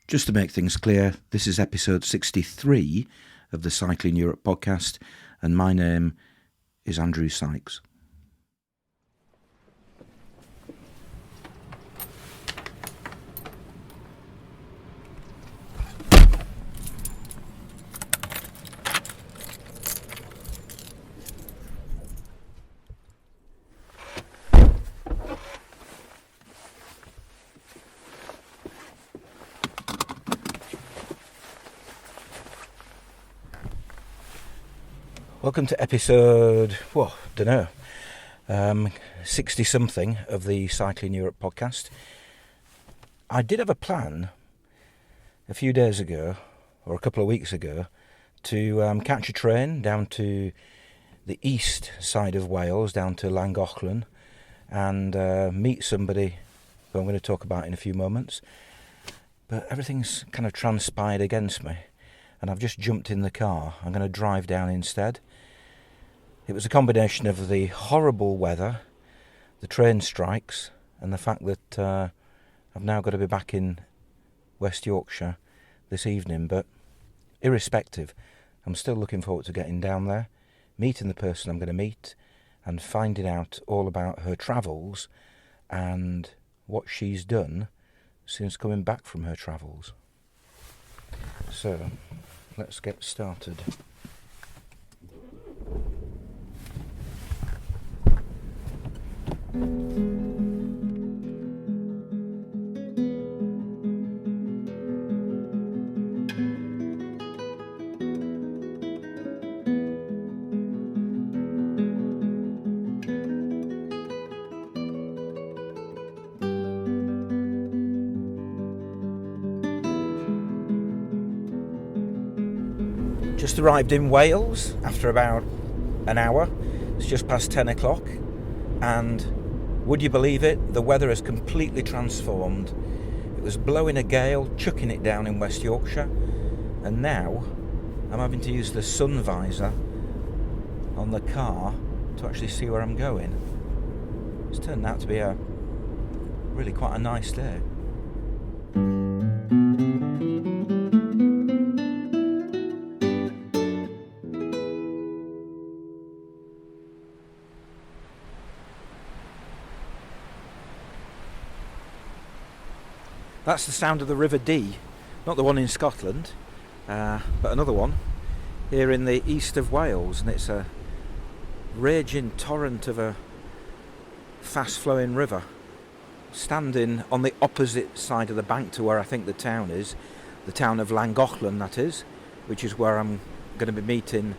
Just to make things clear, this is episode 63 of the Cycling Europe podcast, and my name is Andrew Sykes. Welcome to episode, 60-something of the Cycling Europe podcast. I did have a plan a few days ago, or a couple of weeks ago, to catch a train down to the east side of Wales, down to Llangollen, and meet somebody who I'm going to talk about in a few moments. But everything's kind of transpired against me, and I've just jumped in the car. I'm going to drive down instead. It was a combination of the horrible weather, the train strikes, and the fact that I've now got to be back in West Yorkshire this evening. But irrespective, I'm still looking forward to getting down there, meeting the person I'm going to meet, and finding out all about her travels and what she's done since coming back from her travels. So, let's get started. Just arrived in Wales after about an hour. It's just past 10 o'clock, and would you believe it, the weather has completely transformed. It was blowing a gale, chucking it down in West Yorkshire, and now I'm having to use the sun visor on the car to actually see where I'm going. It's turned out to be really quite a nice day. That's the sound of the River Dee, not the one in Scotland, but another one here in the east of Wales, and it's a raging torrent of a fast-flowing river, standing on the opposite side of the bank to where I think the town is, the town of Llangollen, that is, which is where I'm going to be meeting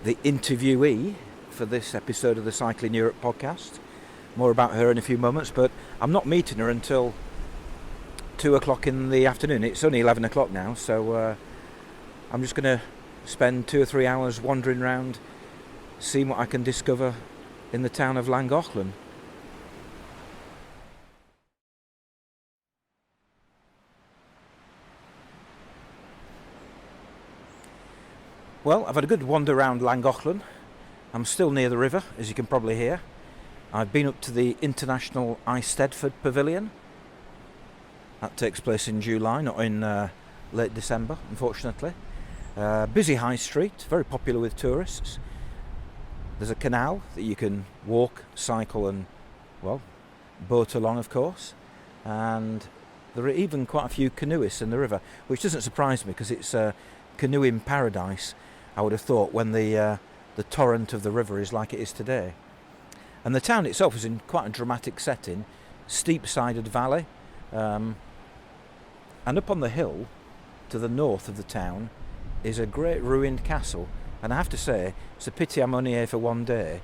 the interviewee for this episode of the Cycling Europe podcast. More about her in a few moments, but I'm not meeting her until 2 o'clock in the afternoon. It's only 11 o'clock now, so I'm just going to spend 2 or 3 hours wandering around, seeing what I can discover in the town of Llangollen. Well, I've had a good wander around Llangollen. I'm still near the river, as you can probably hear. I've been up to the International Eisteddfod Pavilion. That takes place in July, not in late December, unfortunately. Busy high street, very popular with tourists. There's a canal that you can walk, cycle and, boat along, of course. And there are even quite a few canoeists in the river, which doesn't surprise me because it's canoeing paradise, I would have thought, when the torrent of the river is like it is today. And the town itself is in quite a dramatic setting, steep-sided valley. And up on the hill to the north of the town is a great ruined castle, and I have to say it's a pity I'm only here for one day,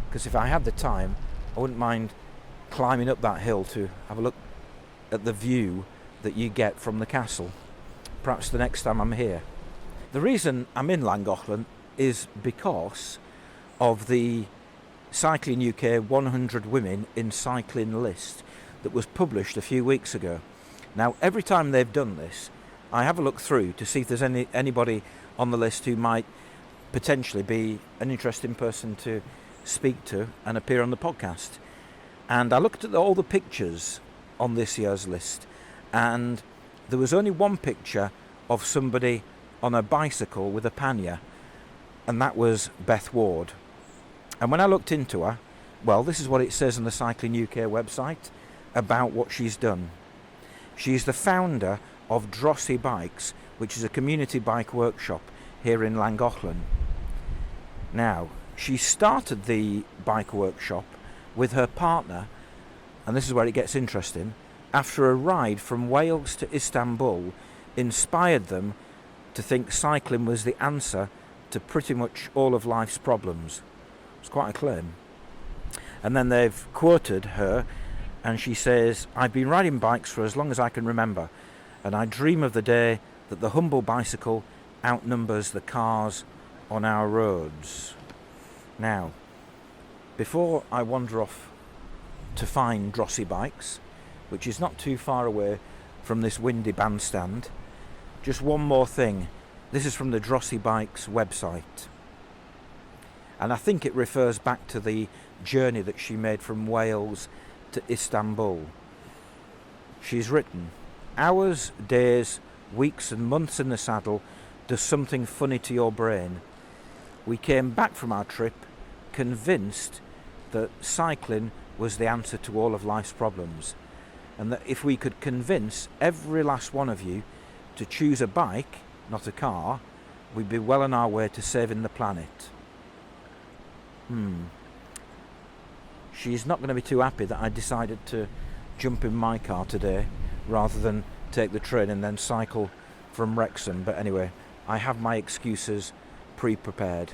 because if I had the time I wouldn't mind climbing up that hill to have a look at the view that you get from the castle, perhaps the next time I'm here. The reason I'm in Llangollen is because of the Cycling UK 100 Women in Cycling list that was published a few weeks ago. Now, every time they've done this, I have a look through to see if there's anybody on the list who might potentially be an interesting person to speak to and appear on the podcast. And I looked at all the pictures on this year's list, and there was only one picture of somebody on a bicycle with a pannier, and that was Beth Ward. And when I looked into her, well, this is what it says on the Cycling UK website about what she's done. She's the founder of Drosi Bikes, which is a community bike workshop here in Llangollen. Now, she started the bike workshop with her partner, and this is where it gets interesting, after a ride from Wales to Istanbul inspired them to think cycling was the answer to pretty much all of life's problems. It's quite a claim. And then they've quoted her, and she says, "I've been riding bikes for as long as I can remember, and I dream of the day that the humble bicycle outnumbers the cars on our roads." Now, before I wander off to find Drosi Bikes, which is not too far away from this windy bandstand, just one more thing. This is from the Drosi Bikes website, and I think it refers back to the journey that she made from Wales to Istanbul. She's written, "Hours, days, weeks and months in the saddle does something funny to your brain. We came back from our trip convinced that cycling was the answer to all of life's problems, and that if we could convince every last one of you to choose a bike, not a car, we'd be well on our way to saving the planet." She's not going to be too happy that I decided to jump in my car today rather than take the train and then cycle from Wrexham. But anyway, I have my excuses pre-prepared.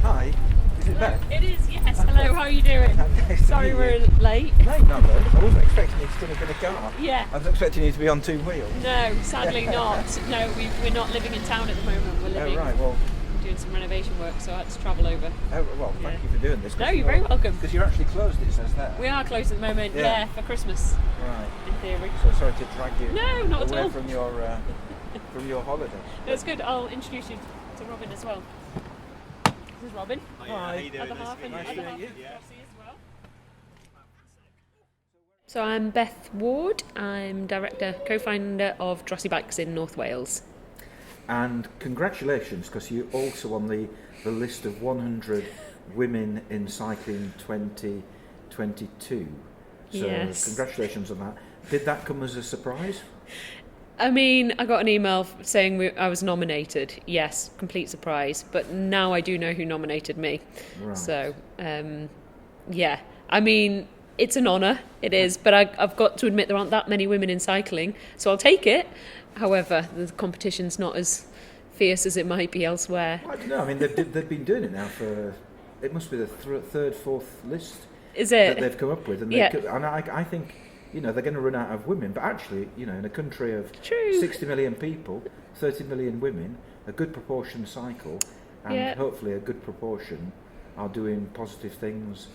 Hi, is it Beth? It is, yes. Hello, how are you doing? Nice to Sorry meet we're you. late. No, not late. I wasn't expecting you to still have been a car. Yeah. I was expecting you to be on two wheels. No, sadly not. No, we're not living in town at the moment. We're living, Oh, right, well, doing some renovation work, so I had to travel over. thank Yeah. you for doing this. No, you're very welcome. Because you're actually closed, it says there. We are closed at the moment, Yeah. yeah, for Christmas, Right. in theory. So sorry to drag you No, not at away all. from your holiday. That's good. I'll introduce you to Robin as well. This is Robin. Hi. Other half and Nice other to half meet you. of Drosi as well. So I'm Beth Ward. I'm director, co-founder of Drosi Bikes in North Wales. And congratulations, because you're also on the list of 100 women in cycling 2022. So Yes. congratulations on that. Did that come as a surprise? I mean, I got an email saying I was nominated. Yes, complete surprise. But now I do know who nominated me. Right. So, yeah. I mean, it's an honour. It is. But I've got to admit there aren't that many women in cycling. So I'll take it. However, the competition's not as fierce as it might be elsewhere. I don't know. I mean, they've been doing it now for, it must be the third, fourth list Is that it? they've come up with. And, Yeah. and I think, they're going to run out of women. But actually, in a country of True. 60 million people, 30 million women, a good proportion cycle, and Yeah. hopefully a good proportion are doing positive things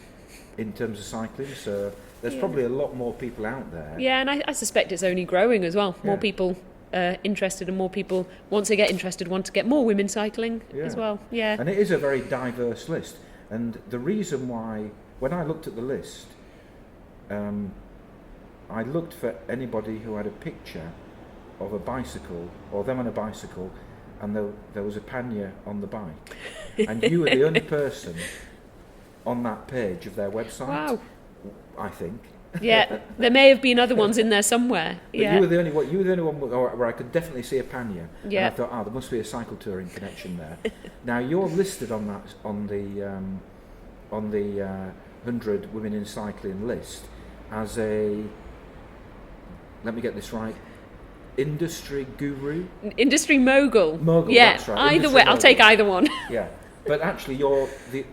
in terms of cycling. So there's probably a lot more people out there. Yeah, and I suspect it's only growing as well. More Yeah. people interested, and more people, once they get interested, want to get more women cycling as well. Yeah. And it is a very diverse list. And the reason why, when I looked at the list, I looked for anybody who had a picture of a bicycle, or them on a bicycle, and there was a pannier on the bike. And you were the only person on that page of their website, Wow. I think. Yeah, there may have been other ones in there somewhere. But Yeah. you were the only one where I could definitely see a pannier. Yeah. And I thought, there must be a cycle touring connection there. Now you're listed on the 100 women in cycling list as a, let me get this right, industry guru. Industry mogul. Mogul, Yeah, that's right. either Industry way, I'll mogul. take either one. Yeah, but actually, you're the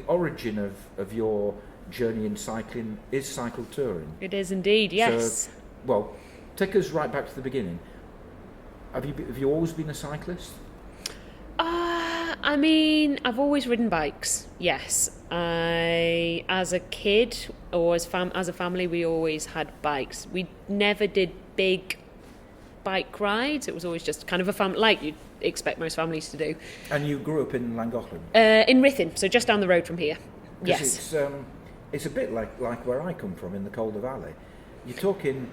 origin of your journey in cycling is cycle touring. It is indeed, yes. So, well, take us right back to the beginning. Have you always been a cyclist? I mean, I've always ridden bikes, yes. As a kid, or as a family, we always had bikes. We never did big bike rides. It was always just kind of a family, like you'd expect most families to do. And you grew up in Llangollen? In Ruthin, so just down the road from here. Yes. It's a bit like where I come from in the Calder Valley. You're talking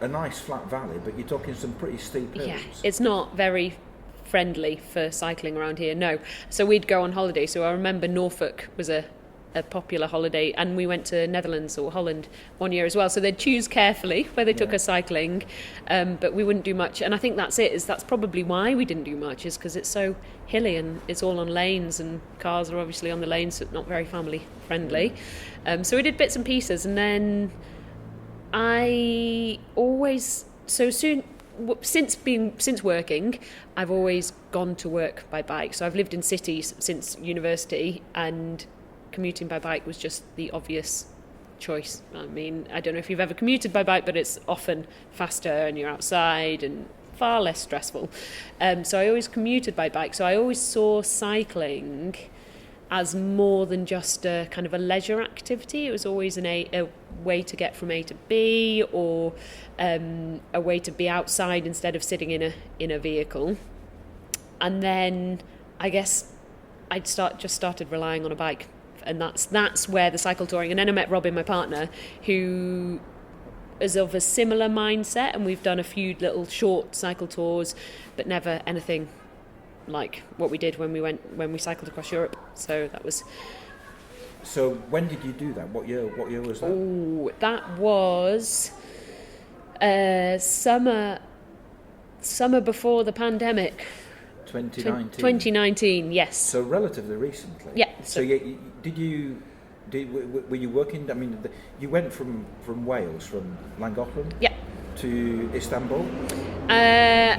a nice flat valley, but you're talking some pretty steep hills. Yeah, it's not very friendly for cycling around here, no. So we'd go on holiday. So I remember Norfolk was a popular holiday, and we went to Netherlands or Holland one year as well. So they'd choose carefully where they took us cycling, but we wouldn't do much. And I think that's probably why we didn't do much, is because it's so hilly and it's all on lanes, and cars are obviously on the lanes, so it's not very family friendly. So we did bits and pieces, and then I always since working, I've always gone to work by bike. So I've lived in cities since university, and commuting by bike was just the obvious choice. I mean, I don't know if you've ever commuted by bike, but it's often faster and you're outside and far less stressful. So I always commuted by bike. So I always saw cycling as more than just a kind of a leisure activity. It was always a way to get from A to B, or a way to be outside instead of sitting in a vehicle. And then I guess I'd started relying on a bike, and that's where the cycle touring. And then I met Robin, my partner, who is of a similar mindset, and we've done a few little short cycle tours, but never anything like what we did when we cycled across Europe. So that was. So when did you do that? What year was that? Oh, that was summer before the pandemic. 2019. 2019, yes. So relatively recently. Yeah. So were you working? I mean, you went from Wales, from Llangollen. Yeah. To Istanbul?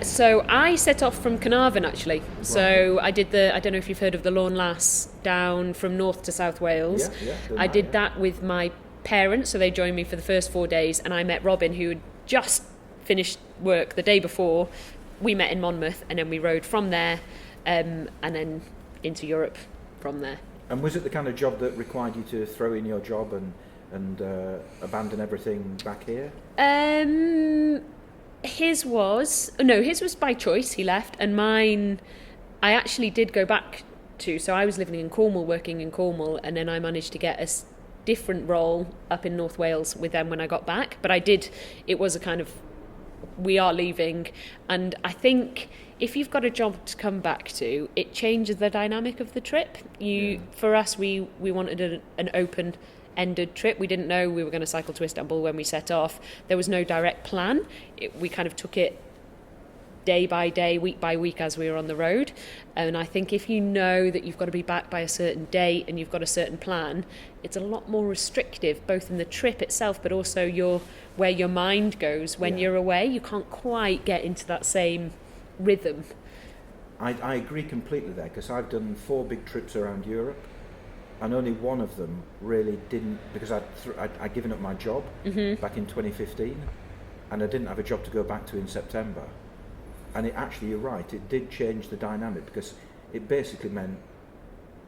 So I set off from Carnarvon, actually. Right. So I did I don't know if you've heard of the Lawn Lass down from North to South Wales. Yeah, I did that with my parents, so they joined me for the first 4 days, and I met Robin, who had just finished work the day before. We met in Monmouth, and then we rode from there, and then into Europe from there. And was it the kind of job that required you to throw in your job and abandon everything back here? His was by choice. He left, and mine, I actually did go back to. So I was living in Cornwall, working in Cornwall, and then I managed to get a different role up in North Wales with them when I got back. But it was a kind of, we are leaving, and I think if you've got a job to come back to, it changes the dynamic of the trip. For us, we wanted an open-ended trip. We didn't know we were going to cycle to Istanbul when we set off. There was no direct plan. We kind of took it day by day, week by week as we were on the road. And I think if you know that you've got to be back by a certain date and you've got a certain plan, it's a lot more restrictive, both in the trip itself, but also where your mind goes when you're away. You can't quite get into that same rhythm. I agree completely there, because I've done 4 big trips around Europe, and only one of them really didn't, because I'd given up my job back in 2015, and I didn't have a job to go back to in September. And you're right, it did change the dynamic, because it basically meant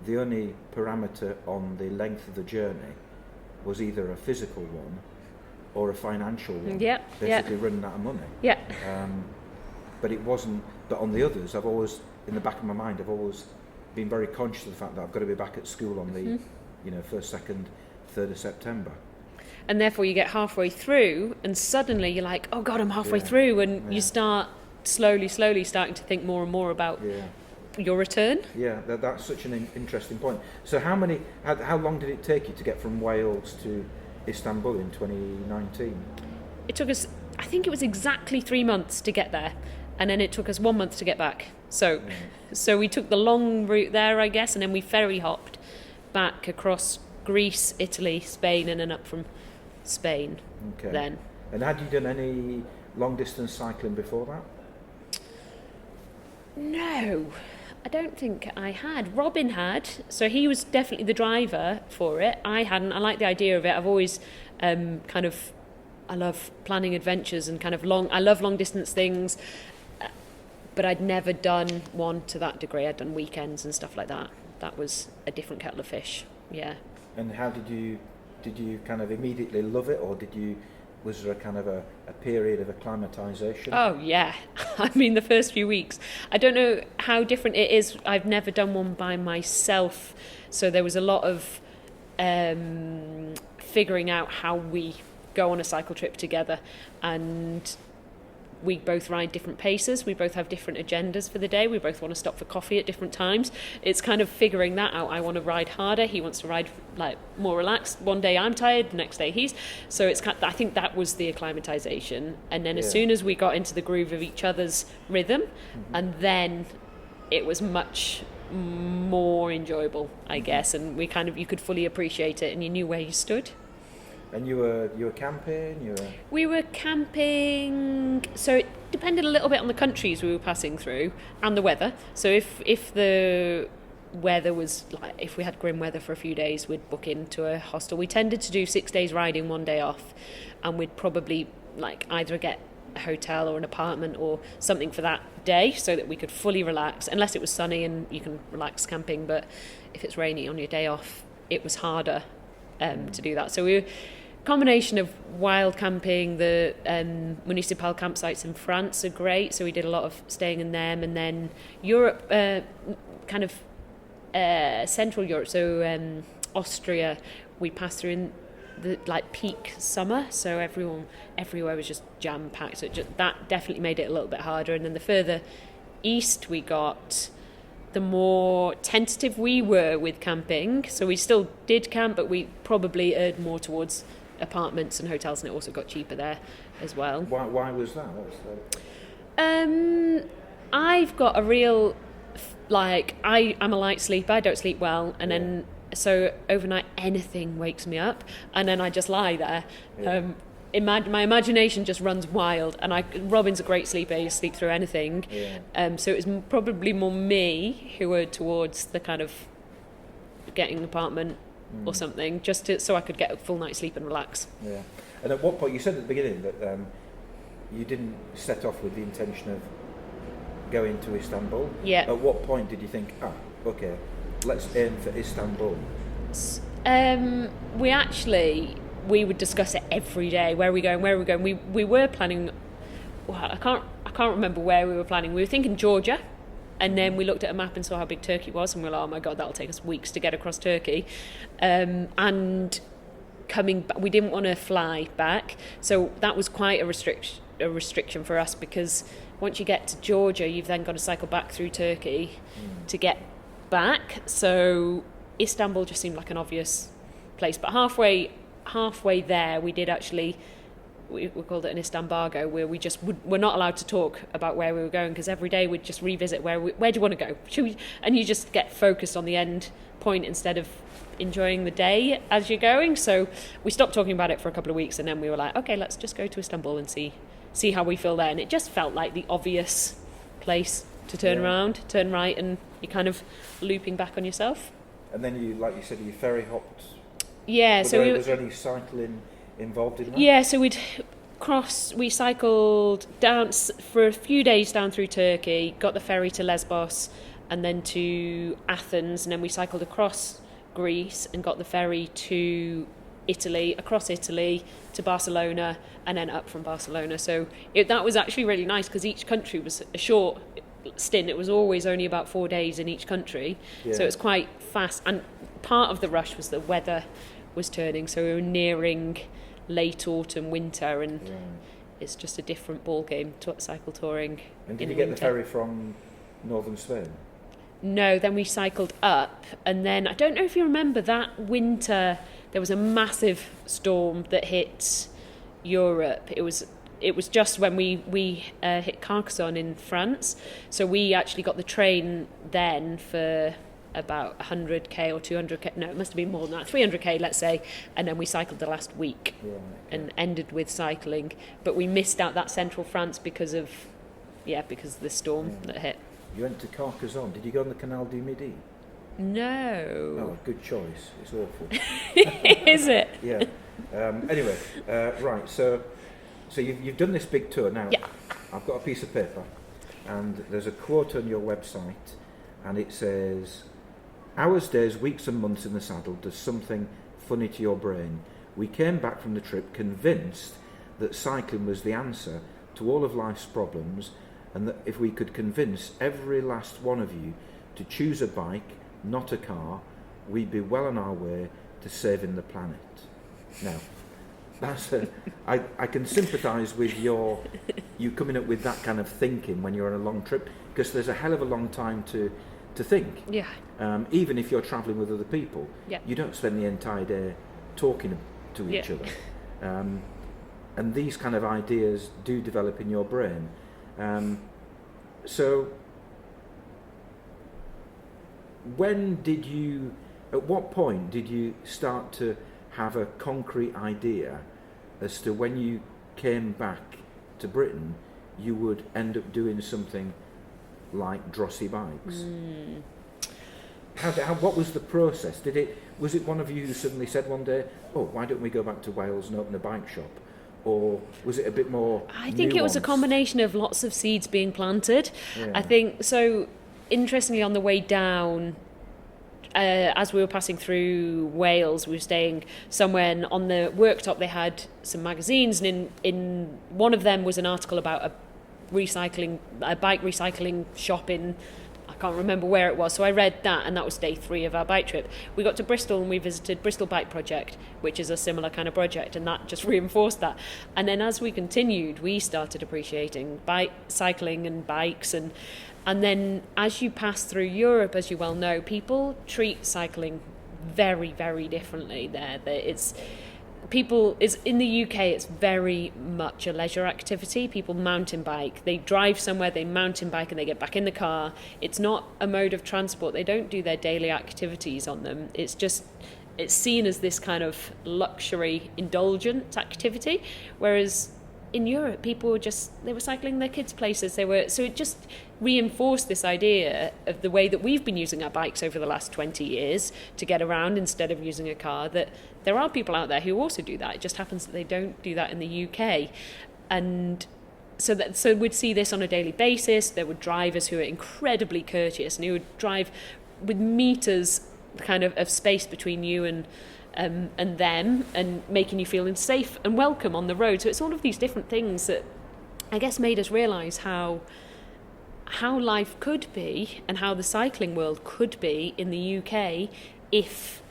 the only parameter on the length of the journey was either a physical one or a financial one. Basically running out of money. Yeah. But it wasn't. But on the others, I've always, in the back of my mind, I've always been very conscious of the fact that I've got to be back at school on the, 1st, 2nd, 3rd of September. And therefore, you get halfway through, and suddenly you're like, "Oh God, I'm halfway through," and you start slowly starting to think more and more about your return. Yeah, that's such an interesting point. So, how long did it take you to get from Wales to Istanbul in 2019? It took us, I think it was exactly 3 months to get there, and then it took us 1 month to get back. So we took the long route there, I guess, and then we ferry hopped back across Greece, Italy, Spain, and then up from Spain. Okay. Then. And had you done any long distance cycling before that? No, I don't think I had. Robin had, so he was definitely the driver for it. I hadn't. I like the idea of it. I've always I love planning adventures and I love long distance things, but I'd never done one to that degree. I'd done weekends and stuff like that. That was a different kettle of fish. Yeah. And how did you kind of immediately love it, or did you was there a kind of a period of acclimatisation? Oh, yeah. I mean, the first few weeks. I don't know how different it is. I've never done one by myself. So there was a lot of figuring out how we go on a cycle trip together. And we both ride different paces. We both have different agendas for the day. We both want to stop for coffee at different times. It's kind of figuring that out. I want to ride harder. He wants to ride like more relaxed. One day I'm tired, the next day he's. So it's kind of, I think that was the acclimatization. And then as soon as we got into the groove of each other's rhythm, and then it was much more enjoyable, I guess. And we kind of, you could fully appreciate it, and you knew where you stood. And you were camping? We were camping, so it depended a little bit on the countries we were passing through and the weather. So if the weather was, like, if we had grim weather for a few days, we'd book into a hostel. We tended to do 6 days riding, 1 day off, and we'd probably like either get a hotel or an apartment or something for that day so that we could fully relax, unless it was sunny and you can relax camping. But if it's rainy on your day off, it was harder to do that. So we were combination of wild camping. The municipal campsites in France are great, so we did a lot of staying in them. And then Europe, kind of Central Europe, so Austria, we passed through in the like peak summer, so everywhere was just jam packed. So that definitely made it a little bit harder. And then the further east we got, the more tentative we were with camping. So we still did camp, but we probably erred more towards apartments and hotels, and it also got cheaper there as well. Why was that? What was that? I've got a real, like, I'm a light sleeper. I don't sleep well, and then so overnight anything wakes me up, and then I just lie there. My imagination just runs wild, and Robin's a great sleeper. He sleeps through anything. So it was probably more me who were towards the kind of getting an apartment or something, just so I could get a full night's sleep and relax. Yeah. And at what point, you said at the beginning that you didn't set off with the intention of going to Istanbul. Yeah. At what point did you think, okay, let's aim for Istanbul? We would discuss it every day. Where are we going? We were planning. Well, I can't remember where we were planning. We were thinking Georgia, and then we looked at a map and saw how big Turkey was, and we were like, oh my god, that'll take us weeks to get across Turkey. And coming back, we didn't want to fly back, so that was quite a restriction for us, because once you get to Georgia, you've then got to cycle back through Turkey to get back. So Istanbul just seemed like an obvious place, but halfway there, we did actually, we called it an Istambargo, where we just we're not allowed to talk about where we were going, because every day we'd just revisit where do you want to go? And you just get focused on the end point instead of enjoying the day as you're going. So we stopped talking about it for a couple of weeks, and then we were like, okay, let's just go to Istanbul and see how we feel there. And it just felt like the obvious place to turn around, turn right, and you're kind of looping back on yourself. And then you, like you said, you ferry hopped. Yeah, was there any cycling involved in that? Yeah, so we cycled down for a few days down through Turkey, got the ferry to Lesbos and then to Athens, and then we cycled across Greece and got the ferry to Italy, across Italy to Barcelona, and then up from Barcelona. So that was actually really nice, because each country was a short stint. It was always only about 4 days in each country, so it was quite fast. And part of the rush was the weather was turning, so we were nearing late autumn, winter, and it's just a different ball game to cycle touring. And did you get the ferry from northern Spain? No, then we cycled up, and then I don't know if you remember that winter there was a massive storm that hit Europe. It was just when we hit Carcassonne in France, so we actually got the train then for about 100k or 200k, no, it must have been more than that, 300k let's say, and then we cycled the last week and ended with cycling, but we missed out that central France because of the storm that hit. You went to Carcassonne. Did you go on the Canal du Midi? No. Oh, good choice. It's awful. Is it? Yeah. Anyway, right, so you've done this big tour now. Yeah. I've got a piece of paper, and there's a quote on your website, and it says, "Hours, days, weeks and months in the saddle does something funny to your brain. We came back from the trip convinced that cycling was the answer to all of life's problems, and that if we could convince every last one of you to choose a bike, not a car, we'd be well on our way to saving the planet. Now, I can sympathise with you coming up with that kind of thinking when you're on a long trip, because there's a hell of a long time to think. Yeah. Even if you're travelling with other people, Yeah. you don't spend the entire day talking to each Yeah. other. And these kind of ideas do develop in your brain. So, at what point did you start to have a concrete idea as to when you came back to Britain, you would end up doing something like Drosi bikes? What was the process? Was it one of you who suddenly said one day, "Oh, why don't we go back to Wales and open a bike shop?" Or was it a bit more I think it was a nuanced? combination of lots of seeds being planted. Yeah. I think so. Interestingly, on the way down, as we were passing through Wales, we were staying somewhere, and on the worktop they had some magazines, and in one of them was an article about a bike recycling shop in, I can't remember where it was, so I read that, and that was day 3 of our bike trip. We got to Bristol and we visited Bristol Bike Project, which is a similar kind of project, and that just reinforced that. And then as we continued, we started appreciating cycling and bikes, and then as you pass through Europe, as you well know, people treat cycling very, very differently there. In the UK, it's very much a leisure activity. People mountain bike. They drive somewhere, they mountain bike, and they get back in the car. It's not a mode of transport. They don't do their daily activities on them. It's seen as this kind of luxury, indulgent activity. Whereas in Europe, people they were cycling their kids' places. So it just reinforced this idea of the way that we've been using our bikes over the last 20 years to get around instead of using a car, that there are people out there who also do that. It just happens that they don't do that in the UK. And so we'd see this on a daily basis. There were drivers who are incredibly courteous and who would drive with meters kind of space between you and them, and making you feel safe and welcome on the road. So it's all of these different things that I guess made us realise how life could be and how the cycling world could be in the UK if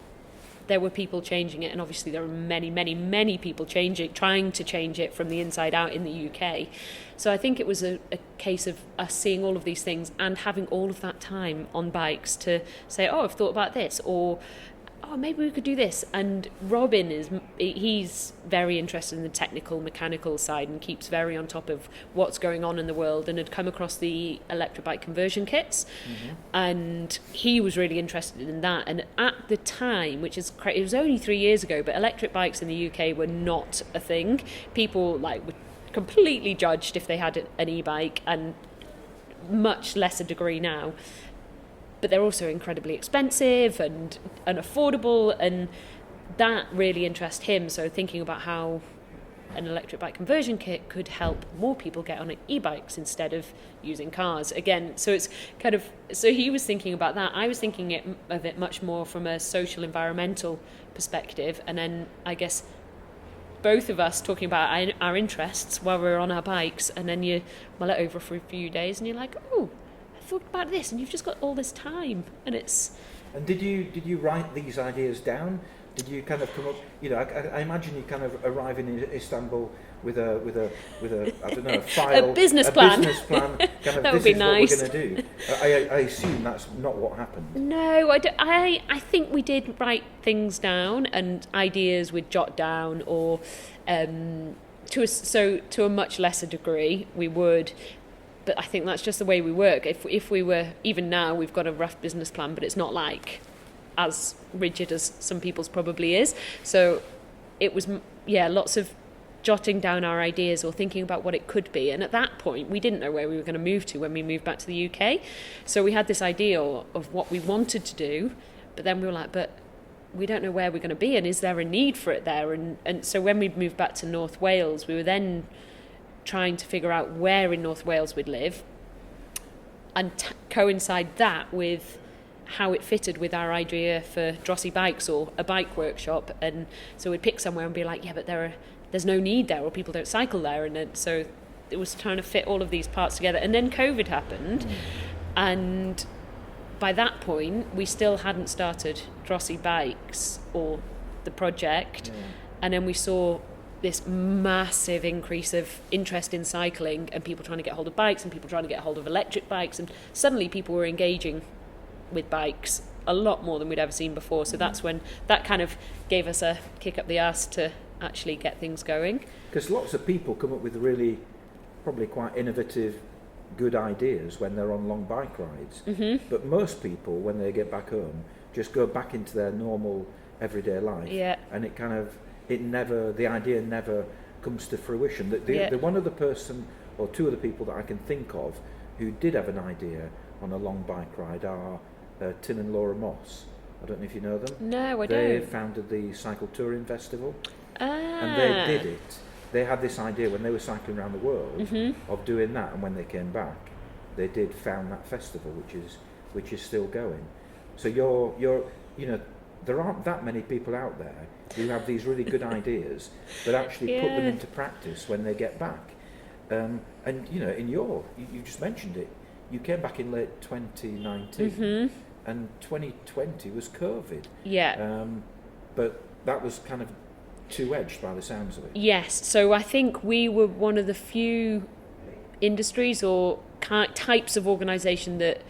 there were people changing it. And obviously there are many, many, many people trying to change it from the inside out in the UK. So I think it was a case of us seeing all of these things and having all of that time on bikes to say, oh, I've thought about this, or oh, maybe we could do this. And Robin he's very interested in the technical, mechanical side and keeps very on top of what's going on in the world, and had come across the electric bike conversion kits. Mm-hmm. And he was really interested in that. And at the time, which is it was only 3 years ago, but electric bikes in the UK were not a thing. People were completely judged if they had an e-bike, and much less a degree now. But they're also incredibly expensive and unaffordable, and that really interested him. So thinking about how an electric bike conversion kit could help more people get on e-bikes instead of using cars. Again, so it's kind of, so he was thinking about that. I was thinking of it much more from a social, environmental perspective, and then I guess both of us talking about our interests while we're on our bikes, and then you mull it over for a few days and you're like, oh, thought about this, and you've just got all this time, and it's. And did you write these ideas down? Did you kind of come up? I imagine you kind of arriving in Istanbul with a I don't know, a file, a business plan. Kind of, that would be nice. What we're going to do. I assume that's not what happened. No, I think we did write things down, and ideas we'd jot down, or to a much lesser degree we would. But I think that's just the way we work. If we were, even now, we've got a rough business plan, but it's not as rigid as some people's probably is. So it was, lots of jotting down our ideas or thinking about what it could be. And at that point, we didn't know where we were going to move to when we moved back to the UK. So we had this idea of what we wanted to do, but then we were like, but we don't know where we're going to be, and is there a need for it there? And so when we moved back to North Wales, we were then trying to figure out where in North Wales we'd live, and coincide that with how it fitted with our idea for Drosi bikes or a bike workshop. And so we'd pick somewhere and be like, yeah, but there are there's no need there, or people don't cycle there, and so it was trying to fit all of these parts together. And then COVID happened, and by that point we still hadn't started Drosi Bikes or the project, and then we saw this massive increase of interest in cycling and people trying to get hold of bikes and people trying to get hold of electric bikes, and suddenly people were engaging with bikes a lot more than we'd ever seen before. So that's when that kind of gave us a kick up the arse to actually get things going. Because lots of people come up with really, probably quite innovative, good ideas when they're on long bike rides. But most people, when they get back home, just go back into their normal everyday life. And the idea never comes to fruition. The one other person or two other people that I can think of who did have an idea on a long bike ride are Tim and Laura Moss. I don't know if you know them. No, I don't. They founded the Cycle Touring Festival, and they did it. They had this idea when they were cycling around the world of doing that, and when they came back, they did found that festival, which is still going. So there aren't that many people out there who have these really good ideas, but actually put them into practice when they get back. And you just mentioned it. You came back in late 2019, and 2020 was COVID. But that was kind of two-edged by the sounds of it. Yes, so I think we were one of the few industries or types of organisation that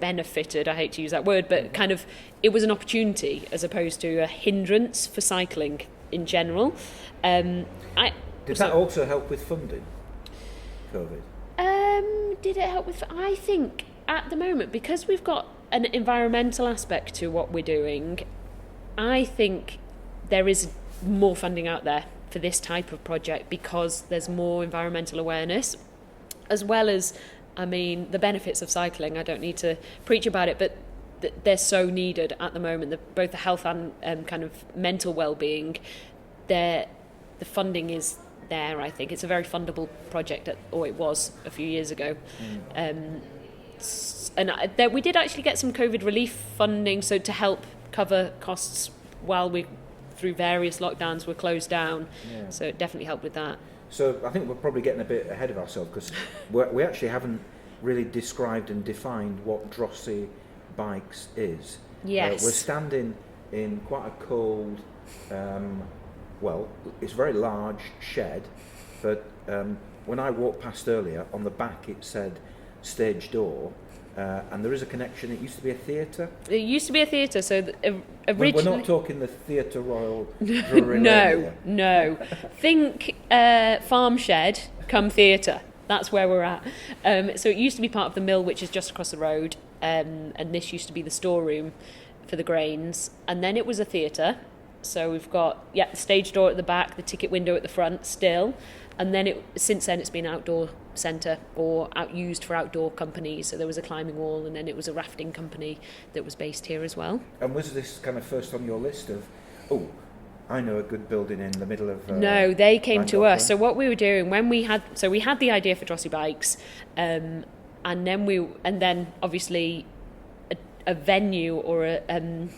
benefited, I hate to use that word, but kind of it was an opportunity as opposed to a hindrance for cycling in general. Did that also help with funding, COVID? Did it help with... I think at the moment, because we've got an environmental aspect to what we're doing, I think there is more funding out there for this type of project because there's more environmental awareness, as well as, the benefits of cycling. I don't need to preach about it, but they're so needed at the moment, both the health and kind of mental well-being. The funding is there, I think. It's a very fundable project, or it was a few years ago. We did actually get some COVID relief funding, so to help cover costs while we, through various lockdowns, were closed down. So it definitely helped with that. So I think we're probably getting a bit ahead of ourselves because we actually haven't really described and defined what Drosi Bikes is. Yes. We're standing in quite a cold, it's a very large shed, but when I walked past earlier, on the back it said stage door, and there is a connection. It used to be a theatre. It used to be a theatre, so originally... We're not talking the Theatre Royal Drury. No. Think farm shed come theatre. That's where we're at. So it used to be part of the mill, which is just across the road, and this used to be the storeroom for the grains, and then it was a theatre. So we've got the stage door at the back, the ticket window at the front still, and then since then it's been outdoor centre or used for outdoor companies. So there was a climbing wall, and then it was a rafting company that was based here as well. And was this kind of first on your list of, I know a good building in the middle of... No, they came to us. So what we were doing when we had the idea for Drosi Bikes, and then obviously a venue or a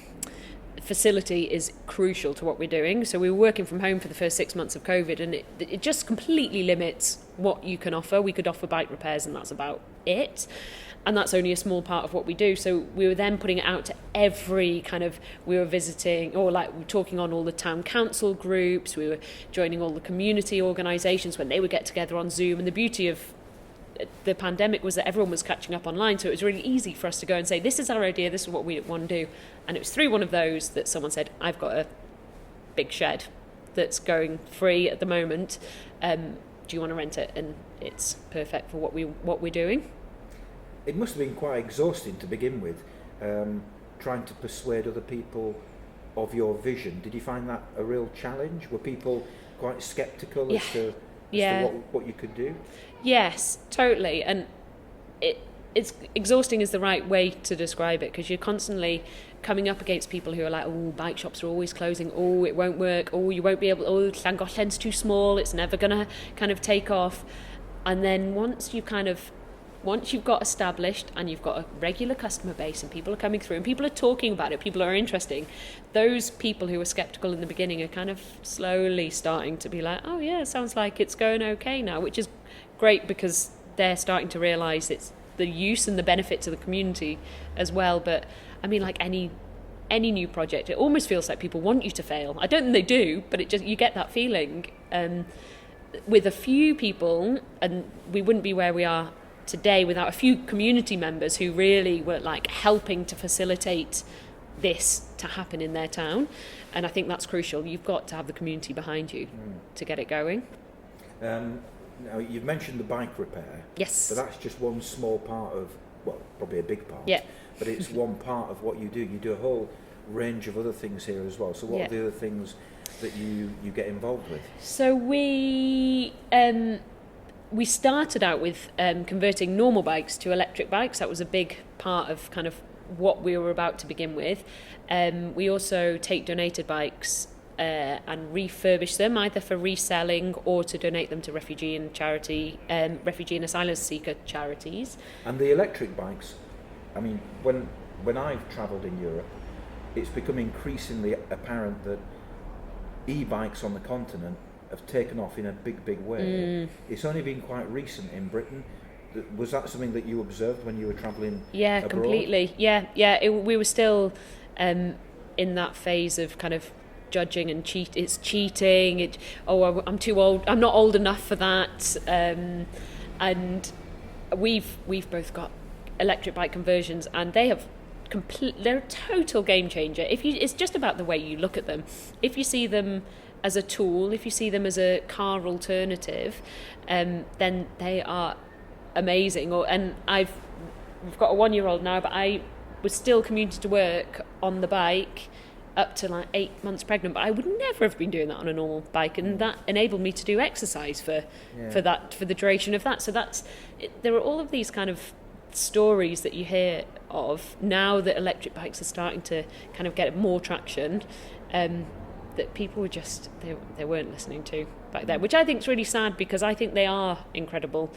facility is crucial to what we're doing. So we were working from home for the first 6 months of COVID, and it just completely limits what you can offer. We could offer bike repairs, and that's about it. And that's only a small part of what we do. So we were then putting it out to every we were visiting, or we were talking on all the town council groups, we were joining all the community organisations when they would get together on Zoom. And the beauty of the pandemic was that everyone was catching up online, so it was really easy for us to go and say, this is our idea, this is what we want to do. And it was through one of those that someone said, I've got a big shed that's going free at the moment, do you want to rent it? And it's perfect for what we're doing. It must have been quite exhausting to begin with, trying to persuade other people of your vision. Did you find that a real challenge? Were people quite sceptical as to what you could do? Yes, totally. And it's exhausting is the right way to describe it, because you're constantly coming up against people who are like, bike shops are always closing, it won't work, you won't be able, Llangollen's too small, it's never going to kind of take off. And then once you kind of once you've got established and you've got a regular customer base and people are coming through and people are talking about it, people are interesting, those people who were skeptical in the beginning are kind of slowly starting to be like, oh yeah, it sounds like it's going okay now, which is great because they're starting to realise it's the use and the benefit to the community as well. But I mean, like any new project, it almost feels like people want you to fail. I don't think they do, but it just, you get that feeling. With a few people, and we wouldn't be where we are today without a few community members who really were like helping to facilitate this to happen in their town. And I think that's crucial. You've got to have the community behind you to get it going. Now, you've mentioned the bike repair. Yes. But that's just one small part of, well, probably a big part. Yeah. But it's one part of what you do. You do a whole range of other things here as well. So what are the other things that you get involved with? So we started out with converting normal bikes to electric bikes. That was a big part of kind of what we were about to begin with. We also take donated bikes and refurbish them either for reselling or to donate them to refugee and asylum seeker charities. And the electric bikes, I mean, when I've travelled in Europe, it's become increasingly apparent that e-bikes on the continent have taken off in a big way. It's only been quite recent in Britain. Was that something that you observed when you were travelling abroad? Completely. We were still in that phase of kind of judging and it's cheating. I'm too old. I'm not old enough for that. And we've both got electric bike conversions, and they're a total game changer. It's just about the way you look at them. If you see them as a tool, if you see them as a car alternative, then they are amazing. We've got a 1-year-old now, but I was still commuting to work on the bike up to like 8 months pregnant, but I would never have been doing that on a normal bike, and that enabled me to do exercise for the duration of that. So there are all of these kind of stories that you hear of now that electric bikes are starting to kind of get more traction, that people were just they weren't listening to back then, which I think is really sad, because I think they are incredible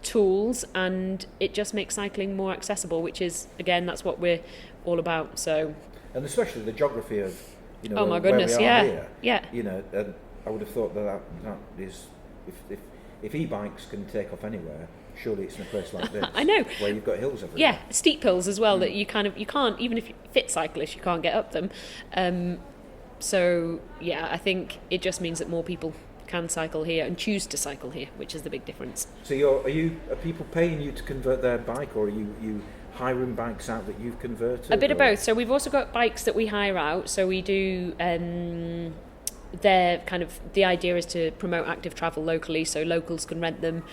tools, and it just makes cycling more accessible, which is, again, that's what we're all about. So, and especially the geography of, oh my goodness, here, yeah. I would have thought that is, if e-bikes can take off anywhere, surely it's in a place like this. I know, where you've got hills everywhere. Yeah, steep hills as well, that you can't, even if you're fit cyclist, you can't get up them. So yeah, I think it just means that more people can cycle here and choose to cycle here, which is the big difference. So are people paying you to convert their bike, or are you hiring bikes out that you've converted? A bit of both. So we've also got bikes that we hire out. So we do. They're kind of, the idea is to promote active travel locally, so locals can rent them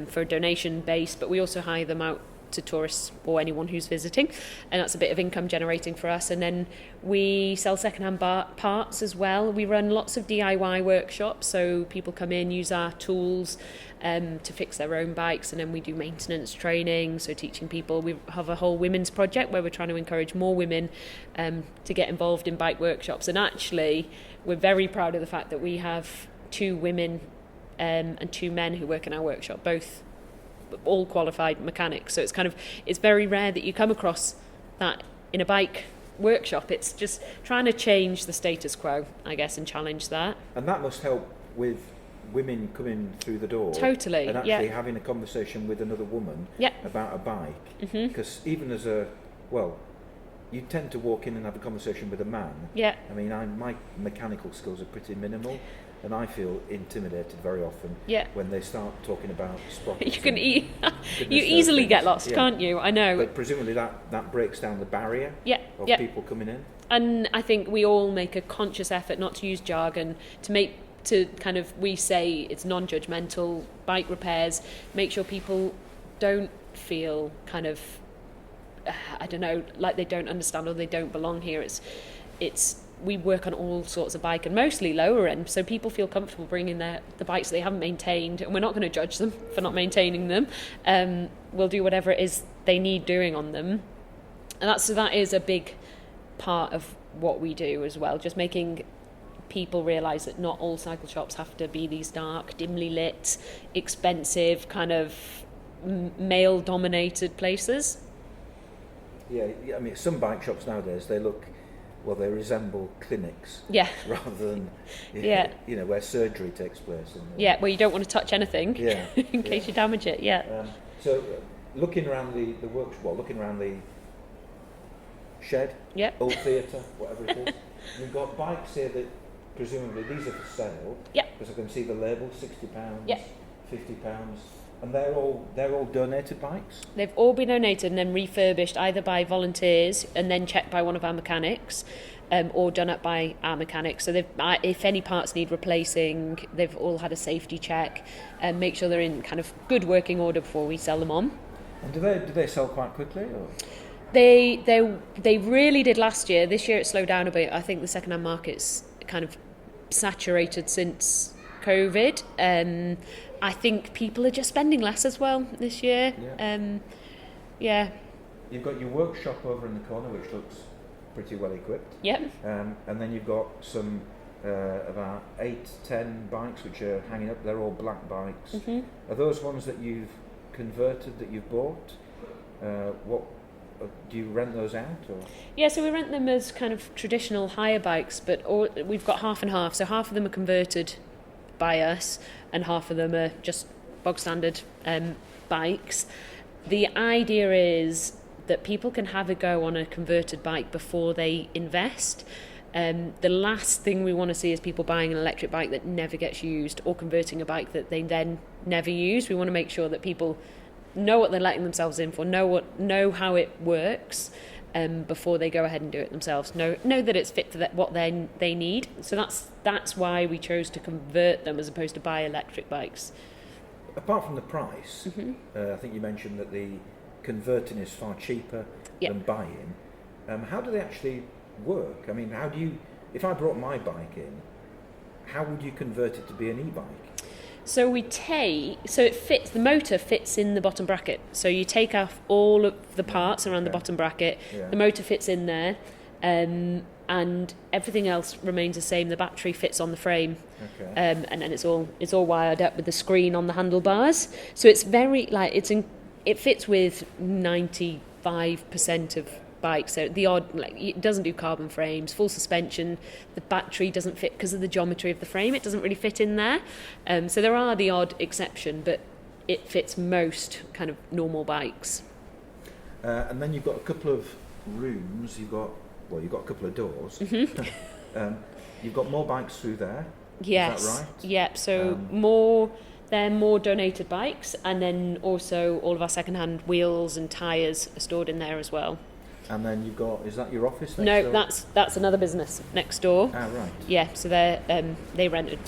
for a donation base, but we also hire them out to tourists or anyone who's visiting, and that's a bit of income generating for us. And then we sell secondhand parts as well. We run lots of DIY workshops, so people come in, use our tools to fix their own bikes, and then we do maintenance training, so teaching people. We have a whole women's project where we're trying to encourage more women to get involved in bike workshops. And actually, we're very proud of the fact that we have 2 women and 2 men who work in our workshop, both all qualified mechanics. So it's very rare that you come across that in a bike workshop. It's just trying to change the status quo, I guess, and challenge that. And that must help with women coming through the door. Totally, and actually having a conversation with another woman about a bike. Because even you tend to walk in and have a conversation with a man. Yeah. I mean, my mechanical skills are pretty minimal, and I feel intimidated very often when they start talking about sprockets. You easily get lost, can't you? I know. But presumably that breaks down the barrier of people coming in. And I think we all make a conscious effort not to use jargon, we say it's non-judgmental bike repairs, make sure people don't feel kind of, I don't know, like they don't understand or they don't belong here. We work on all sorts of bike, and mostly lower end, so people feel comfortable bringing the bikes they haven't maintained, and we're not going to judge them for not maintaining them. We'll do whatever it is they need doing on them, and that is a big part of what we do as well, just making people realise that not all cycle shops have to be these dark, dimly lit, expensive kind of male-dominated places. Yeah, I mean, some bike shops nowadays, they resemble clinics. Yeah. Rather than, Yeah. where surgery takes place. Yeah, where you don't want to touch anything in case you damage it, So, looking around the workshop, looking around the shed, old theatre, whatever it is, you've got bikes here that presumably these are for sale. Yeah. Because I can see the label, £60, Yeah. £50, and they're all donated bikes. They've all been donated and then refurbished either by volunteers and then checked by one of our mechanics, or done up by our mechanics. So if any parts need replacing, they've all had a safety check and make sure they're in kind of good working order before we sell them on. And do they sell quite quickly? Or? They really did last year. This year it slowed down a bit. I think the second-hand market's kind of saturated since COVID. I think people are just spending less as well this year. Yeah. You've got your workshop over in the corner, which looks pretty well equipped. Yep. And then you've got some about 8-10 bikes which are hanging up. They're all black bikes. Mm-hmm. Are those ones that you've converted, that you've bought? What do you rent those out? Or? Yeah, so we rent them as kind of traditional hire bikes, but we've got half and half. So half of them are converted by us and half of them are just bog standard bikes. The idea is that people can have a go on a converted bike before they invest. The last thing we want to see is people buying an electric bike that never gets used or converting a bike that they then never use. We want to make sure that people know what they're letting themselves in for, know how it works before they go ahead and do it themselves. Know that it's fit for what they need. So that's why we chose to convert them as opposed to buy electric bikes. Apart from the price, I think you mentioned that the converting is far cheaper than buying. How do they actually work? I mean, if I brought my bike in, how would you convert it to be an e-bike? So it fits, the motor fits in the bottom bracket. So you take off all of the parts around the bottom bracket, the motor fits in there, and everything else remains the same. The battery fits on the frame, and then it's all wired up with the screen on the handlebars. So it's very it fits with 95% of bikes. So it doesn't do carbon frames, full suspension. The battery doesn't fit because of the geometry of the frame. It doesn't really fit in there. So there are the odd exception, but it fits most kind of normal bikes. And then you've got a couple of rooms. You've got a couple of doors. Mm-hmm. You've got more bikes through there. Yes. Is that right? Yep. So they're more donated bikes, and then also all of our second-hand wheels and tyres are stored in there as well. And then you've got, is that your office next door? No, that's another business next door. Ah, right. Yeah, so they rented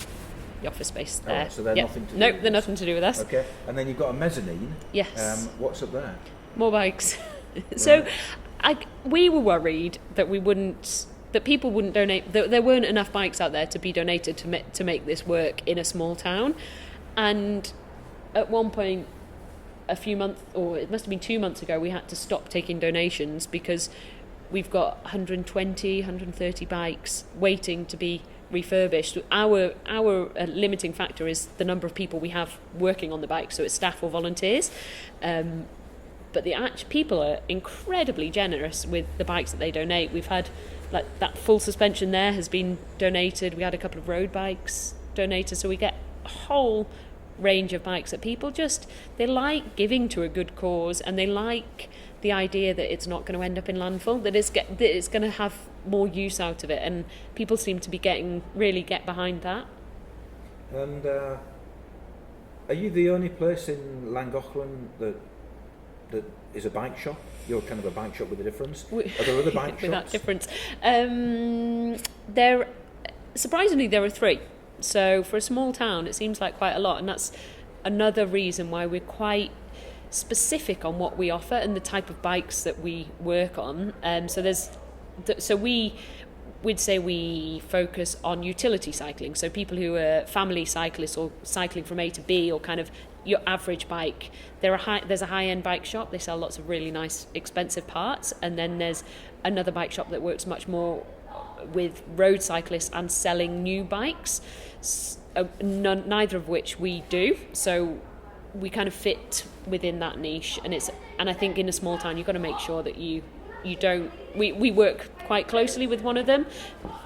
the office space there. Right, so they're nothing to do Nope, with they're this. nothing to do with us. Okay, and then you've got a mezzanine. Yes. What's up there? More bikes. So we were worried that people wouldn't donate, that there weren't enough bikes out there to be donated to make this work in a small town. And at one point, it must have been 2 months ago, we had to stop taking donations because we've got 130 bikes waiting to be refurbished. Our limiting factor is the number of people we have working on the bike, so it's staff or volunteers. But people are incredibly generous with the bikes that they donate. We've had that full suspension there has been donated. We had a couple of road bikes donated, so we get a whole range of bikes that people they like giving to a good cause, and they like the idea that it's not going to end up in landfill, that it's going to have more use out of it, and people seem to be get behind that. And are you the only place in Llangollen that is a bike shop? You're kind of a bike shop with a difference. Are there other bike shops? With that difference, surprisingly there are 3. So for a small town, it seems like quite a lot, and that's another reason why we're quite specific on what we offer and the type of bikes that we work on. We'd say we focus on utility cycling, so people who are family cyclists or cycling from A to B, or kind of your average bike. There's a high-end bike shop. They sell lots of really nice, expensive parts, and then there's another bike shop that works much more with road cyclists and selling new bikes, neither of which we do. So we kind of fit within that niche, and I think in a small town you've got to make sure that you don't. We work quite closely with one of them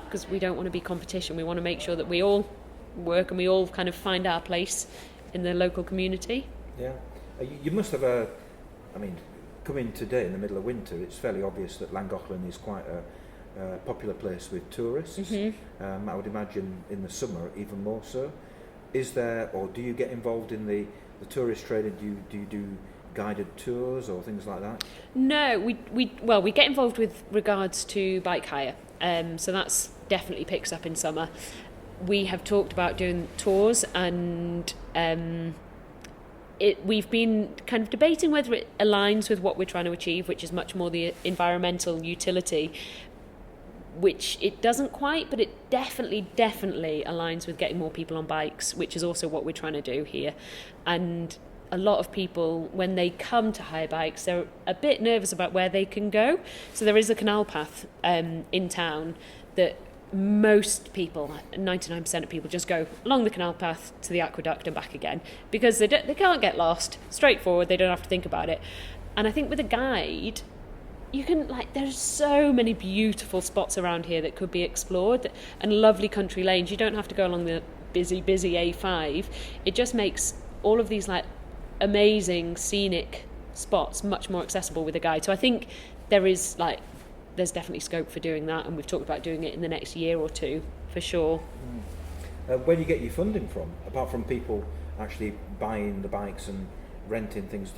because we don't want to be competition. We want to make sure that we all work and we all kind of find our place in the local community. Yeah, you must have coming today in the middle of winter, it's fairly obvious that Llangollen is quite a popular place with tourists. Mm-hmm. I would imagine in the summer even more so. Is there, or do you get involved in the tourist trade? Do you do guided tours or things like that? No, we get involved with regards to bike hire. So that's definitely picks up in summer. We have talked about doing tours, and we've been kind of debating whether it aligns with what we're trying to achieve, which is much more the environmental utility, which it doesn't quite, but it definitely aligns with getting more people on bikes, which is also what we're trying to do here. And a lot of people, when they come to hire bikes, they're a bit nervous about where they can go. So there is a canal path in town that most people, 99% of people, just go along the canal path to the aqueduct and back again, because they can't get lost. Straightforward, they don't have to think about it. And I think with a guide, you can, there's so many beautiful spots around here that could be explored, and lovely country lanes. You don't have to go along the busy A5. It just makes all of these amazing scenic spots much more accessible with a guide. So I think there's definitely scope for doing that, and we've talked about doing it in the next year or two for sure. Where do you get your funding from, apart from people actually buying the bikes and renting things?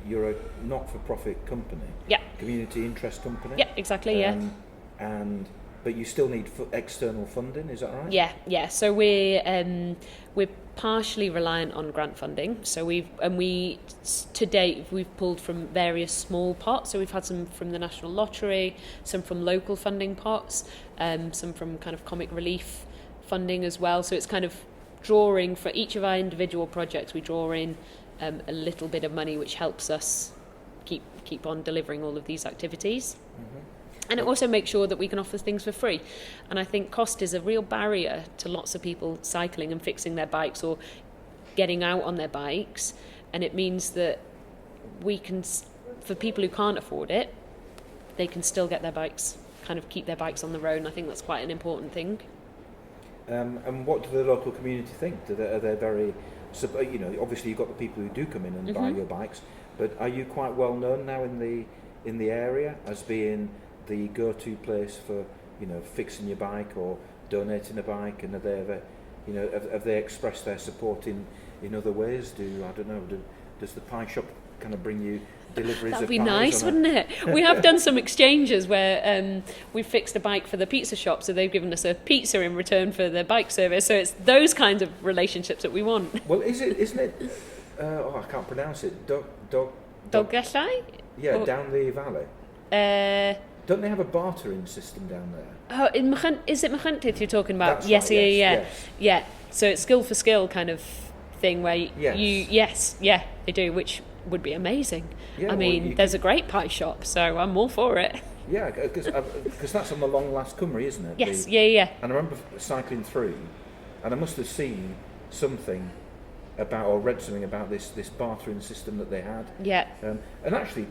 You're a not-for-profit company? Yeah. Community interest company? Yeah, exactly. Yeah. But you still need external funding, is that right? Yeah. So we're partially reliant on grant funding. So to date we've pulled from various small pots. So we've had some from the National Lottery, some from local funding pots, some from kind of comic relief funding as well. So it's kind of drawing for each of our individual projects. We draw in a little bit of money, which helps us keep on delivering all of these activities. Mm-hmm. And it also makes sure that we can offer things for free. And I think cost is a real barrier to lots of people cycling and fixing their bikes or getting out on their bikes. And it means that we can, for people who can't afford it, they can still get their bikes, kind of keep their bikes on the road. And I think that's quite an important thing. And what do the local community think? Are they very, obviously you've got the people who do come in and mm-hmm. buy your bikes, but are you quite well known now in the area as being the go-to place for fixing your bike or donating a bike? And are they ever, have they expressed their support in other ways? Does the pie shop kind of bring you deliveries? That'd be nice, wouldn't it? We have done some exchanges where we fixed a bike for the pizza shop, so they've given us a pizza in return for the bike service. So it's those kinds of relationships that we want. Well, isn't it? I can't pronounce it. Llangollen? Yeah, down the valley. Don't they have a bartering system down there? Oh, is it Machantith you're talking about? That's yes, right, yeah. So it's skill for skill kind of thing where they do, which would be amazing. Yeah, there's a great pie shop, so I'm all for it. Yeah, because that's on the Long Last Cymru, isn't it? Yes, yeah. And I remember cycling through, and I must have seen something about, or read something about this bartering system that they had. Yeah. And actually,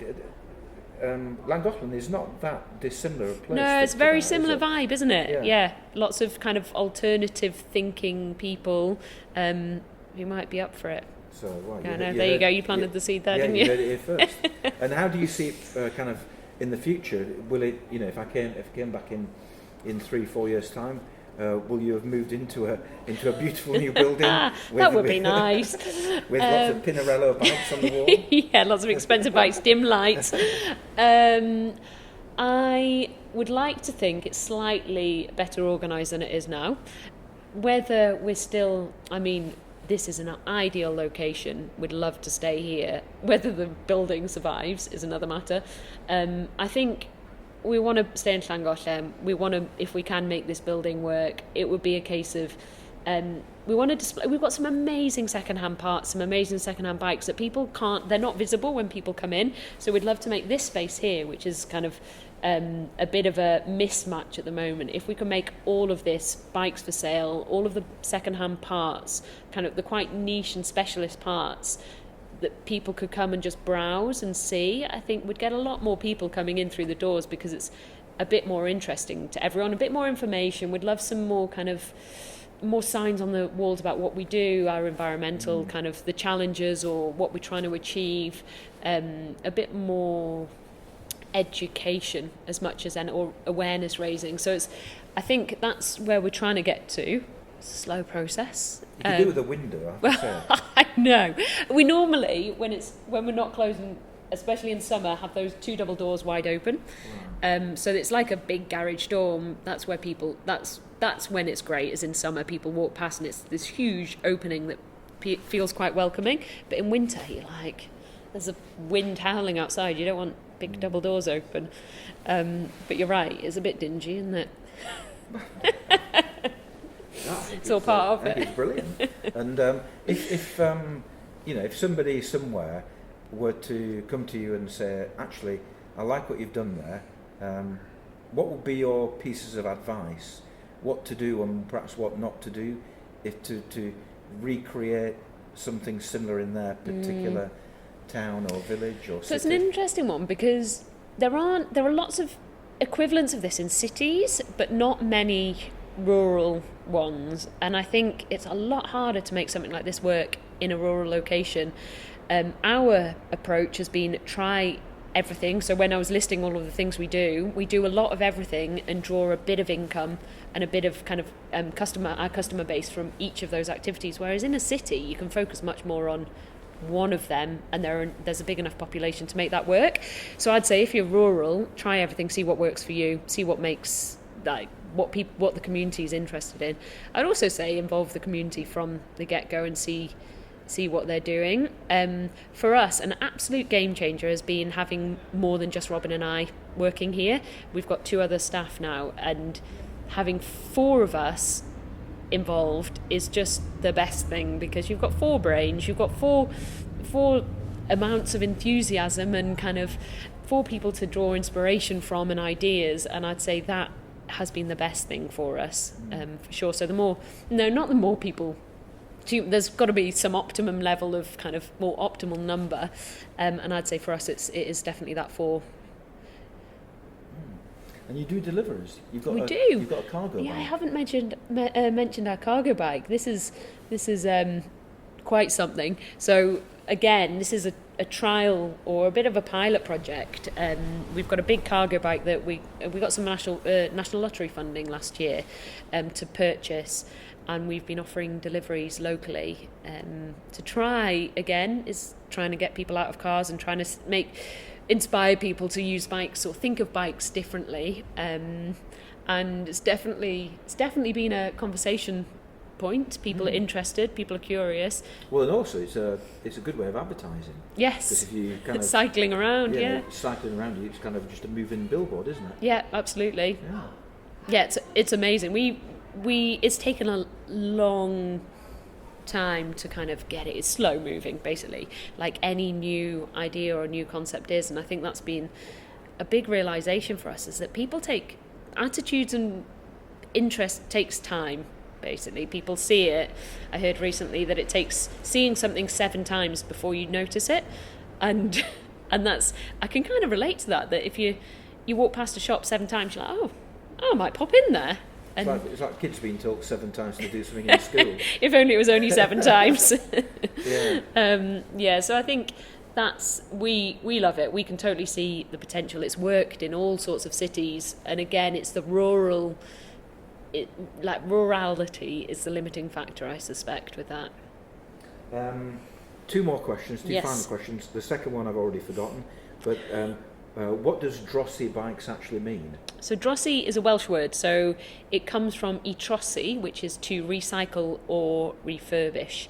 Llangollen is not that dissimilar a place. No, it's a very similar vibe, isn't it? Yeah. Lots of kind of alternative thinking people who might be up for it. So, well, there you go. You planted the seed there, didn't you? Yeah, you heard it here first. And how do you see it kind of in the future? Will it, if I came back in 3-4 years' time, will you have moved into a beautiful new building? That would be nice. With lots of Pinarello bikes on the wall? Yeah, lots of expensive bikes, dim lights. I would like to think it's slightly better organised than it is now. Whether we're still, this is an ideal location. We'd love to stay here. Whether the building survives is another matter. I think we want to stay in Llangollen. We want to, if we can make this building work, it would be a case of we want to display. We've got some amazing second-hand parts, some amazing second-hand bikes that people can't. They're not visible when people come in. So we'd love to make this space here, which is kind of a bit of a mismatch at the moment. If we can make all of this bikes for sale, all of the second-hand parts, kind of the quite niche and specialist parts, that people could come and just browse and see, I think would get a lot more people coming in through the doors, because it's a bit more interesting to everyone, a bit more information. We'd love some more kind of more signs on the walls about what we do, our environmental kind of the challenges or what we're trying to achieve, a bit more education as much as or awareness raising. So I think that's where we're trying to get to. It's a slow process. You could do with a window, I have to say. I know. We normally, when we're not closing, especially in summer, have those 2 double doors wide open. Wow. So it's like a big garage door. That's where people. That's when it's great. Is in summer, people walk past and it's this huge opening that feels quite welcoming. But in winter, you're like, there's a wind howling outside. You don't want big double doors open. But you're right. It's a bit dingy, isn't it? It's all part of it. It's brilliant. And if somebody somewhere were to come to you and say, actually, I like what you've done there, what would be your pieces of advice? What to do and perhaps what not to do, if to recreate something similar in their particular town or village or city? So it's an interesting one, because there are lots of equivalents of this in cities, but not many rural ones, and I think it's a lot harder to make something like this work in a rural location. Our approach has been try everything. So when I was listing all of the things we do a lot of everything and draw a bit of income and a bit of kind of our customer base from each of those activities, whereas in a city you can focus much more on one of them, and there's a big enough population to make that work. So I'd say if you're rural, try everything, see what works for you, see what makes what the community is interested in. I'd also say involve the community from the get-go and see what they're doing. For us, an absolute game changer has been having more than just Robin and I working here. We've got 2 other staff now, and having 4 of us involved is just the best thing, because you've got 4 brains, you've got four amounts of enthusiasm and kind of 4 people to draw inspiration from and ideas, and I'd say that has been the best thing for us, for sure. So not the more people, there's got to be some optimum level of kind of more optimal number, and I'd say for us it is definitely that 4. And you do deliveries. You've got a cargo bike. Yeah, I haven't mentioned our cargo bike. This is quite something. So again, this is a trial or a bit of a pilot project. We've got a big cargo bike that we got some national lottery funding last year to purchase, and we've been offering deliveries locally to try trying to get people out of cars and trying to inspire people to use bikes or think of bikes differently. And it's definitely been a conversation point. People are interested, people are curious. Well, and also it's a good way of advertising. Yes, because if you kind of cycling around, cycling around, it's kind of just a moving billboard, isn't it? Yeah, absolutely. Yeah, it's amazing. It's taken a long time to kind of get it. It's slow moving, basically, like any new idea or new concept is, and I think that's been a big realization for us, is that people take attitudes and interest takes time. Basically, people see it. I heard recently that it takes seeing something 7 times before you notice it, and that's, I can kind of relate to that if you walk past a shop 7 times, you're like, oh, I might pop in there. And it's like kids being taught 7 times to do something in school. If only it was only 7 times. Yeah. So I think we love it. We can totally see the potential. It's worked in all sorts of cities, and again, it's the rurality is the limiting factor, I suspect, with that. 2 more questions, 2 Yes. final questions. The second one I've already forgotten, but what does Drosi bikes actually mean? So Drosi is a Welsh word, so it comes from trosi, which is to recycle or refurbish.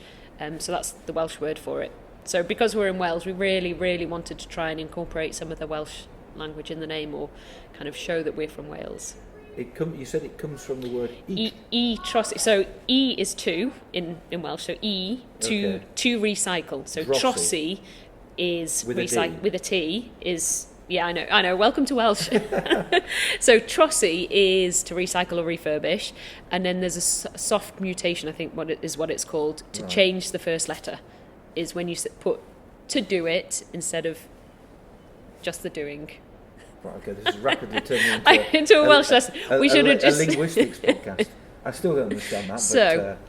So that's the Welsh word for it. So because we're in Wales, we really, really wanted to try and incorporate some of the Welsh language in the name, or kind of show that we're from Wales. You said it comes from the word eat. Trosi. So E is 2 in Welsh. So to recycle. So Drosi is with a T is. Yeah, I know. Welcome to Welsh. So Drosi is to recycle or refurbish, and then there's a soft mutation, I think what it's called, to change the first letter, is when you put to do it instead of just the doing. Right, okay, this is rapidly turning into a Welsh lesson. We should have just a linguistics podcast. I still don't understand that, So- but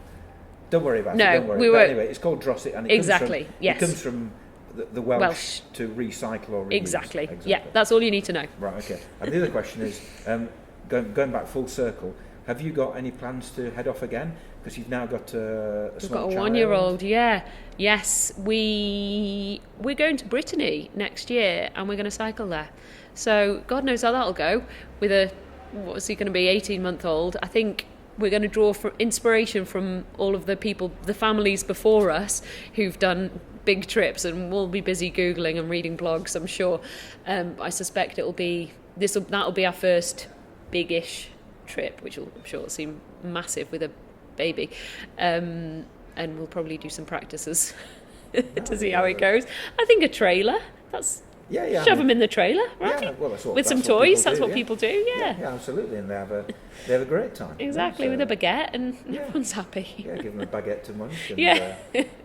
don't worry about it. No, Don't worry. we But were- anyway, it's called Drosi, and Exactly, yes. It comes from the Welsh to recycle or reuse. Exactly. Yeah, that's all you need to know. Right, okay. And the other question is, going back full circle, have you got any plans to head off again? Because you've now got a We've small got a child. 1-year-old, yeah. Yes, we're going to Brittany next year and we're going to cycle there. So God knows how that'll go with what's he going to be, 18-month-old. I think we're going to draw from inspiration from all of the people, the families before us who've done big trips, and we'll be busy Googling and reading blogs, I'm sure. I suspect that'll be our first big-ish trip, which I'm sure will seem massive with a baby. And we'll probably do some practices to see how it goes. I think a trailer, shove them in the trailer, right? Yeah, well, with some toys, that's what people do, yeah. Yeah, absolutely, and they have a great time. Exactly, with a baguette, and everyone's happy. Yeah, give them a baguette to munch and a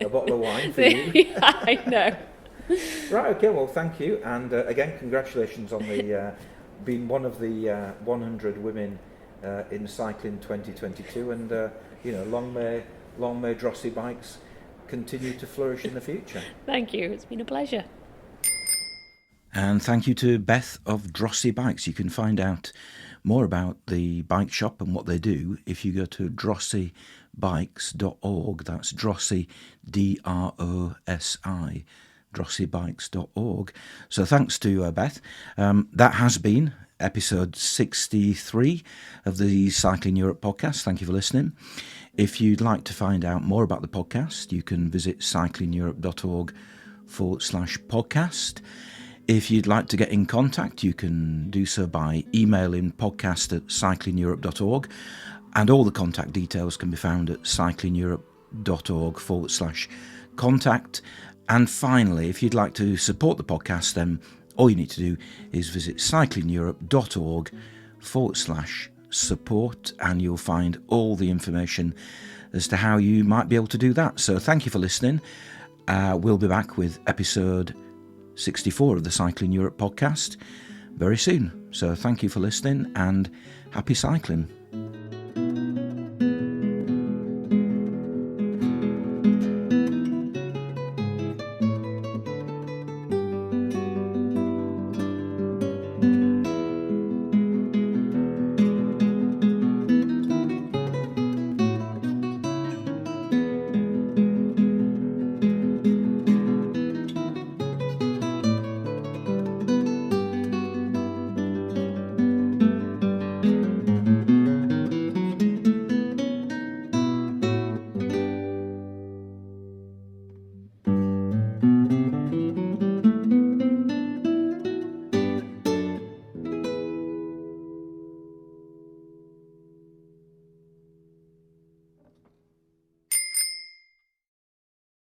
bottle of wine for you. Yeah, I know. Right, okay, well, thank you, and again, congratulations on the being one of the 100 women in cycling 2022, and long may Drosi bikes continue to flourish in the future. Thank you, it's been a pleasure. And thank you to Beth of Drosi Bikes. You can find out more about the bike shop and what they do if you go to drossibikes.org. That's Drosi, D-R-O-S-I, drossibikes.org. So thanks to Beth. That has been episode 63 of the Cycling Europe podcast. Thank you for listening. If you'd like to find out more about the podcast, you can visit cyclingeurope.org/podcast. If you'd like to get in contact, you can do so by emailing podcast@cyclingeurope.org, and all the contact details can be found at cyclingeurope.org/contact. And finally, if you'd like to support the podcast, then all you need to do is visit cyclingeurope.org/support, and you'll find all the information as to how you might be able to do that. So thank you for listening. We'll be back with episode 64 of the Cycling Europe podcast very soon. So thank you for listening and happy cycling.